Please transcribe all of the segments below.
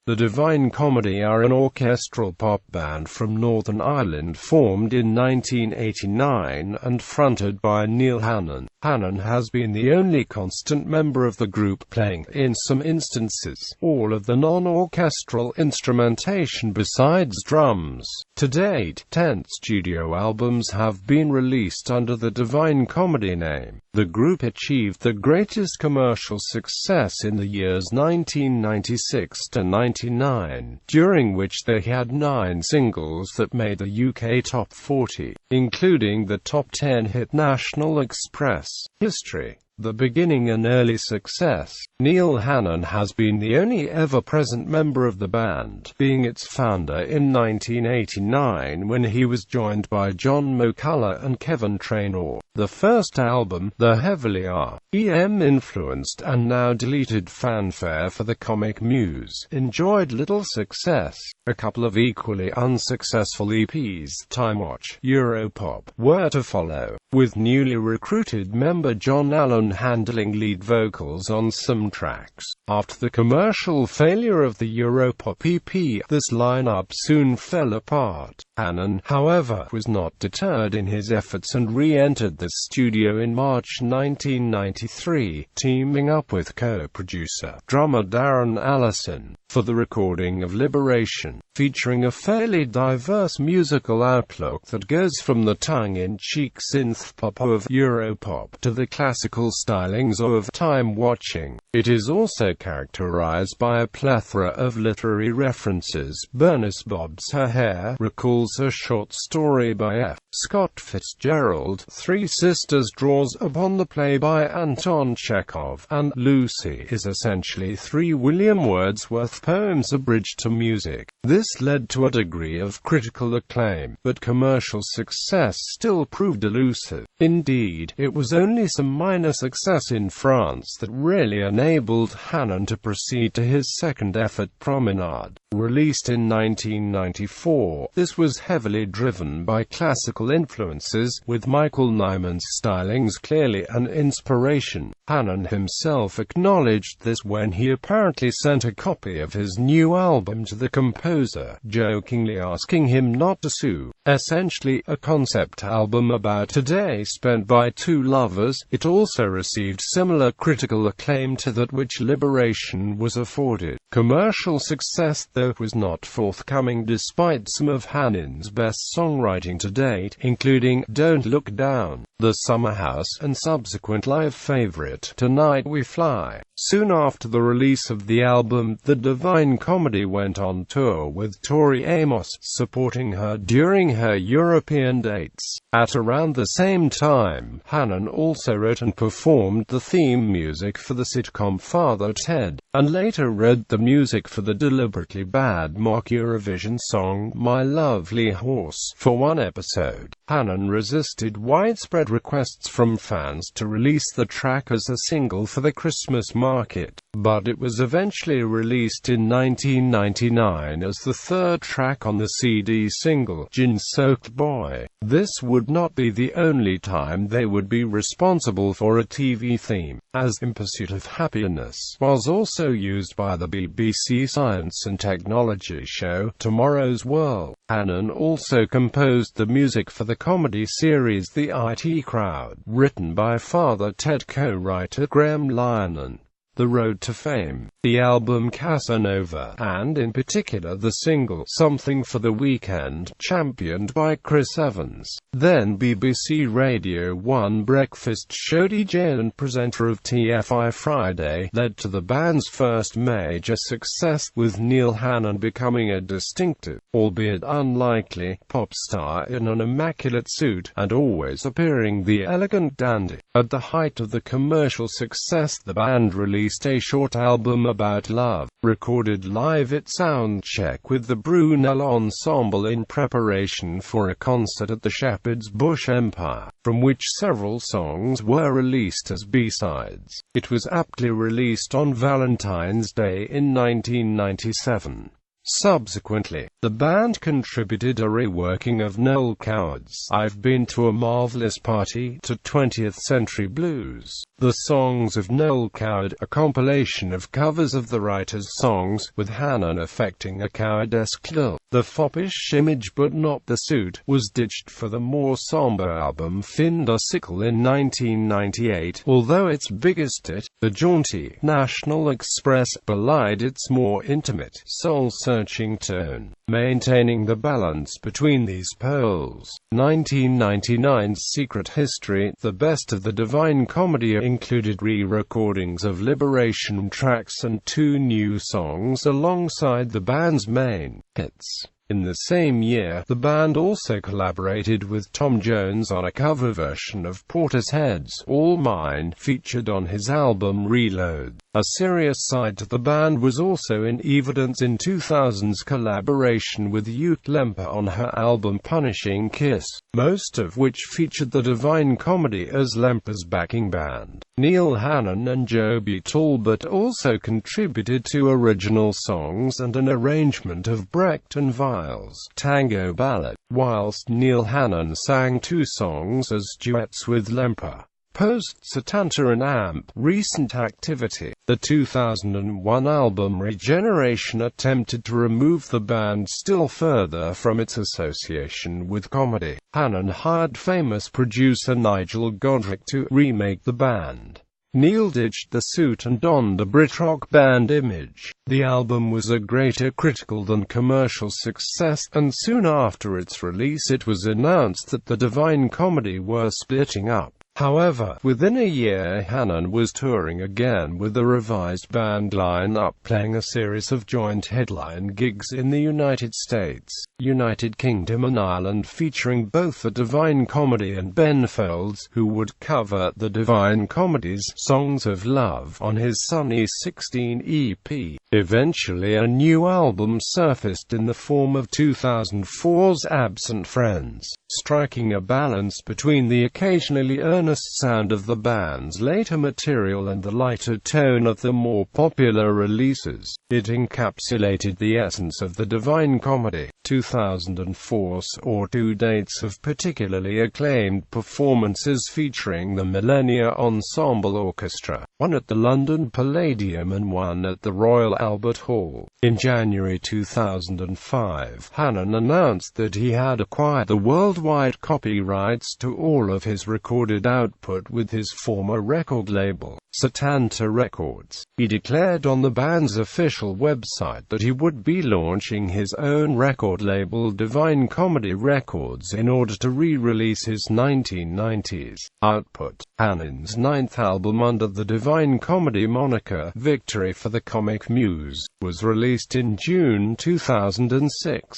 The Divine Comedy are an orchestral pop band from Northern Ireland formed in 1989 and fronted by Neil Hannon. Hannon has been the only constant member of the group, playing, in some instances, all of the non-orchestral instrumentation besides drums. To date, 10 studio albums have been released under the Divine Comedy name. The group achieved the greatest commercial success in the years 1996 to 99, during which they had 9 singles that made the UK Top 40, including the Top 10 hit National Express. History. The beginning and early success. Neil Hannon has been the only ever-present member of the band, being its founder in 1989 when he was joined by John McCullough and Kevin Trainor. The first album, the heavily R.E.M.-influenced and now deleted fanfare for the Comic Muse, enjoyed little success. A couple of equally unsuccessful EPs, Time Watch, Europop, were to follow, with newly recruited member John Allen handling lead vocals on some tracks. After the commercial failure of the Europop EP, this lineup soon fell apart. Hannon, however, was not deterred in his efforts and re-entered the studio in March 1993, teaming up with co-producer, drummer Darren Allison, for the recording of Liberation, featuring a fairly diverse musical outlook that goes from the tongue-in-cheek synth-pop of Europop to the classical stylings of Time Watching. It is also characterized by a plethora of literary references. Bernice Bob's Her Hair recalls a short story by F. Scott Fitzgerald. Three Sisters draws upon the play by Anton Chekhov, and Lucy is essentially 3 William Wordsworth poems abridged to music. This led to a degree of critical acclaim, but commercial success still proved elusive. Indeed, it was only some minor success in France that really enabled Hannon to proceed to his second effort, Promenade. Released in 1994, this was heavily driven by classical influences, with Michael Nyman's stylings clearly an inspiration. Hannon himself acknowledged this when he apparently sent a copy of his new album to the composer, jokingly asking him not to sue. Essentially, a concept album about a day spent by 2 lovers, it also received similar critical acclaim to that which Liberation was afforded. Commercial success, though, was not forthcoming despite some of Hannon's best songwriting to date, including Don't Look Down, The Summer House, and subsequent live favorite, Tonight We Fly. Soon after the release of the album, the Divine Comedy went on tour with Tori Amos, supporting her during her European dates. At around the same time, Hannon also wrote and performed the theme music for the sitcom Father Ted, and later wrote the music for the deliberately bad mock Eurovision song My Lovely Horse for one episode. Hannon resisted widespread requests from fans to release the track as a single for the Christmas market, but it was eventually released in 1999 as the 3rd track on the CD single, Gin-Soaked Boy. This would not be the only time they would be responsible for a TV theme, as In Pursuit of Happiness was also used by the BBC science and technology show, Tomorrow's World. Hannon also composed the music for the comedy series The IT Crowd, written by Father Ted co-writer Graham Lyonan. The Road to Fame, the album Casanova, and in particular the single Something for the Weekend, championed by Chris Evans, then BBC Radio 1 breakfast show DJ and presenter of TFI Friday, led to the band's first major success, with Neil Hannon becoming a distinctive, albeit unlikely, pop star in an immaculate suit, and always appearing the elegant dandy. At the height of the commercial success, the band released a short album about love, recorded live at Soundcheck with the Brunel Ensemble in preparation for a concert at the Shepherd's Bush Empire, from which several songs were released as B-sides. It was aptly released on Valentine's Day in 1997. Subsequently, the band contributed a reworking of Noel Coward's "I've Been to a Marvelous Party" to 20th Century Blues. The Songs of Noel Coward, a compilation of covers of the writer's songs, with Hannon affecting a Coward-esque lilt. The foppish image but not the suit was ditched for the more somber album Finder Sickle in 1998, although its biggest hit, the jaunty National Express, belied its more intimate, soul-searching tone, maintaining the balance between these poles. 1999's Secret History, the best of the Divine Comedy, included re-recordings of Liberation tracks and 2 new songs alongside the band's main hits. In the same year, the band also collaborated with Tom Jones on a cover version of Portishead's "All Mine", featured on his album Reload. A serious side to the band was also in evidence in 2000's collaboration with Ute Lemper on her album Punishing Kiss, most of which featured the Divine Comedy as Lemper's backing band. Neil Hannon and Joby Talbot also contributed to original songs and an arrangement of Brecht and Weill's Tango Ballad, whilst Neil Hannon sang 2 songs as duets with Lemper. Post-Satanta and AMP recent activity. The 2001 album Regeneration attempted to remove the band still further from its association with comedy. Hannon hired famous producer Nigel Godrich to remake the band. Neil ditched the suit and donned a Brit rock band image. The album was a greater critical than commercial success, and soon after its release it was announced that the Divine Comedy were splitting up. However, within a year Hannon was touring again with the revised band line-up, playing a series of joint headline gigs in the United States, United Kingdom and Ireland, featuring both the Divine Comedy and Ben Folds, who would cover the Divine Comedy's "Songs of Love" on his Sunny 16 EP. Eventually a new album surfaced in the form of 2004's Absent Friends, striking a balance between the occasionally earnest sound of the band's later material and the lighter tone of the more popular releases. It encapsulated the essence of the Divine Comedy. 2004 saw 2 dates of particularly acclaimed performances featuring the Millennia Ensemble Orchestra, one at the London Palladium and one at the Royal Albert Hall. In January 2005, Hannon announced that he had acquired the worldwide copyrights to all of his recorded output with his former record label, Satanta Records. He declared on the band's official website that he would be launching his own record label, Divine Comedy Records, in order to re-release his 1990s output. Hannon's 9th album under the Divine Comedy moniker, Victory for the Comic Muse, was released in June 2006.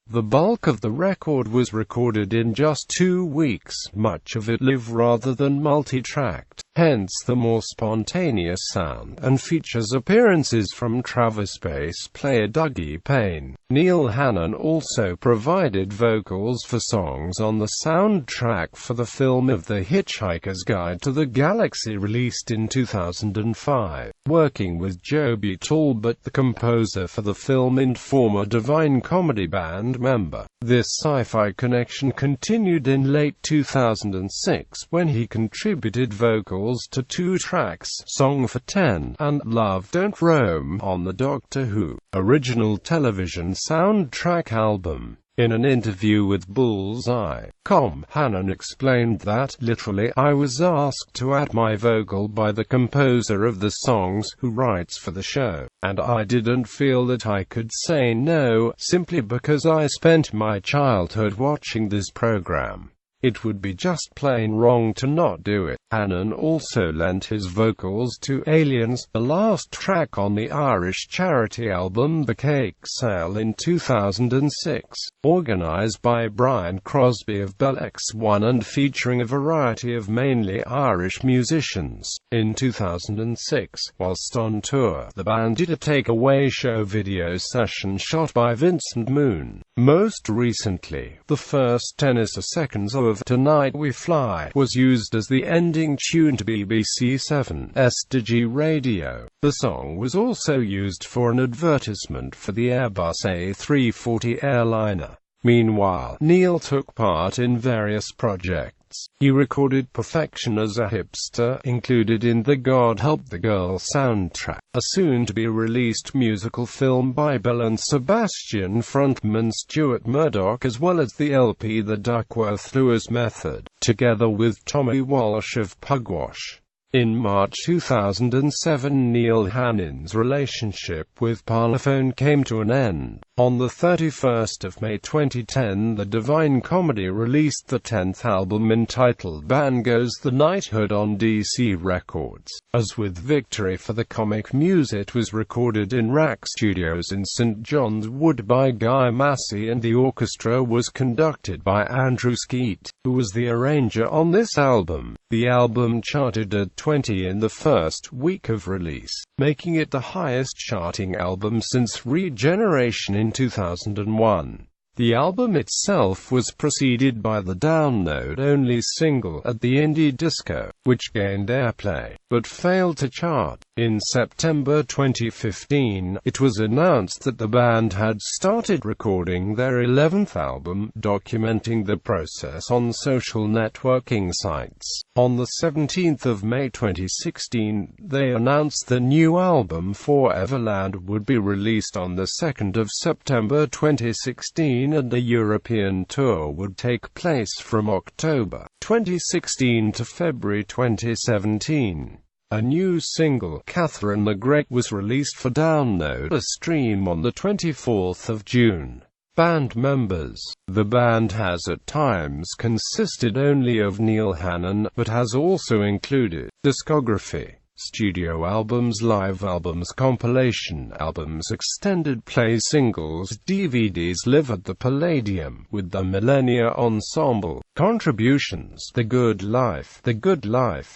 The bulk of the record was recorded in just 2 weeks, much of it live rather than multi-tracked, hence the more spontaneous sound, and features appearances from Travis bass player Dougie Payne. Neil Hannon also provided vocals for songs on the soundtrack for the film of The Hitchhiker's Guide to the Galaxy, released in 2005. Working with Joby Talbot, the composer for the film and former Divine Comedy band member, this sci-fi connection continued in late 2006 when he contributed vocals to 2 tracks, Song for 10 and Love Don't Roam, on the Doctor Who original television soundtrack album. In an interview with Bullseye.com, Hannon explained that, "Literally, I was asked to add my vocal by the composer of the songs, who writes for the show, and I didn't feel that I could say no, simply because I spent my childhood watching this program. It would be just plain wrong to not do it." Hannon also lent his vocals to Aliens, the last track on the Irish charity album The Cake Sale in 2006, organized by Brian Crosby of Bell X1 and featuring a variety of mainly Irish musicians. In 2006, whilst on tour, the band did a takeaway show video session shot by Vincent Moon. Most recently, the first 10 seconds of of Tonight We Fly was used as the ending tune to BBC 7's Digi Radio. The song was also used for an advertisement for the Airbus A340 airliner. Meanwhile, Neil took part in various projects. He recorded Perfection as a Hipster, included in the God Help the Girl soundtrack, a soon-to-be-released musical film by Belle and Sebastian frontman Stuart Murdoch, as well as the LP The Duckworth-Lewis Method, together with Tommy Walsh of Pugwash. In March 2007, Neil Hannon's relationship with Parlophone came to an end. On the 31st of May 2010, the Divine Comedy released the 10th album entitled Band Goes the Knighthood on DC Records. As with Victory for the Comic Muse, it was recorded in Rack Studios in St John's Wood by Guy Massey, and the orchestra was conducted by Andrew Skeet, who was the arranger on this album. The album charted at 20 in the first week of release, making it the highest charting album since Regeneration in 2001. The album itself was preceded by the download-only single At the Indie Disco, which gained airplay, but failed to chart. In September 2015, it was announced that the band had started recording their 11th album, documenting the process on social networking sites. On the 17th of May 2016, they announced the new album Foreverland would be released on the 2nd of September 2016, and a European tour would take place from October 2016 to February 2017. A new single, Catherine the Great, was released for download or stream on the 24th of June. Band members. The band has at times consisted only of Neil Hannon, but has also included discography, studio albums, live albums, compilation albums, extended play singles, DVDs. Live at the Palladium with the Millennia Ensemble. Contributions: The Good Life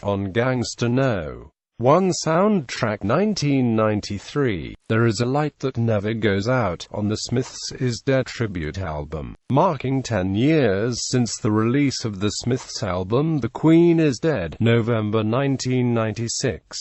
on Gangsta No. 1 soundtrack 1993. There Is a Light That Never Goes Out on the Smiths Is Dead tribute album, marking 10 years since the release of the Smiths album The Queen Is Dead, November 1996.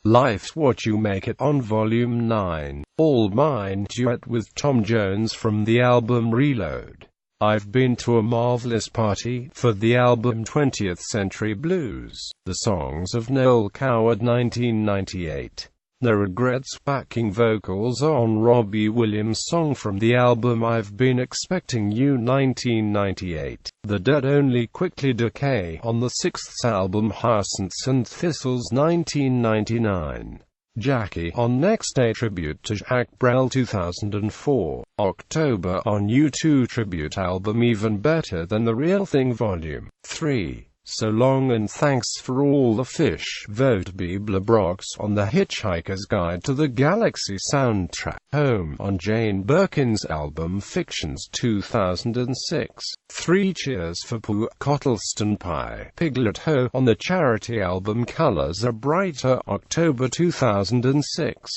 Life's What You Make It on Volume 9, All Mine duet with Tom Jones from the album Reload. I've Been to a Marvelous Party for the album 20th Century Blues. The Songs of Noel Coward 1998. No Regrets backing vocals on Robbie Williams' song from the album I've Been Expecting You 1998. The Dead Only Quickly Decay on the 6th album Hyacinths and Thistles 1999. Jackie on Next Day tribute to Jacques Brel 2004. October on U2 tribute album Even Better Than the Real Thing Volume 3. So Long and Thanks for All the Fish. Vote Bible Brox on The Hitchhiker's Guide to the Galaxy soundtrack. Home on Jane Birkin's album Fictions 2006. 3 Cheers for Pooh Cottleston Pie. Piglet Ho on the charity album Colors Are Brighter, October 2006.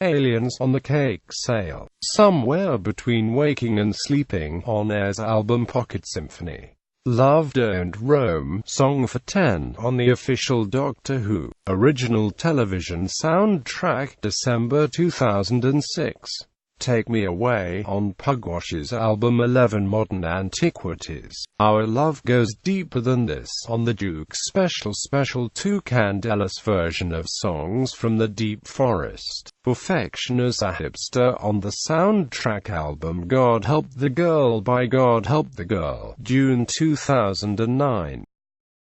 Aliens on the Cake Sale. Somewhere Between Waking and Sleeping on Air's album Pocket Symphony. Love Don't Roam, Song for 10 on the official Doctor Who original television soundtrack, December 2006. Take Me Away on Pugwash's album 11 Modern Antiquities. Our Love Goes Deeper Than This on the Duke Special 2 Candelas version of Songs from the Deep Forest. Perfection as a Hipster on the soundtrack album God Help the Girl by God Help the Girl, June 2009.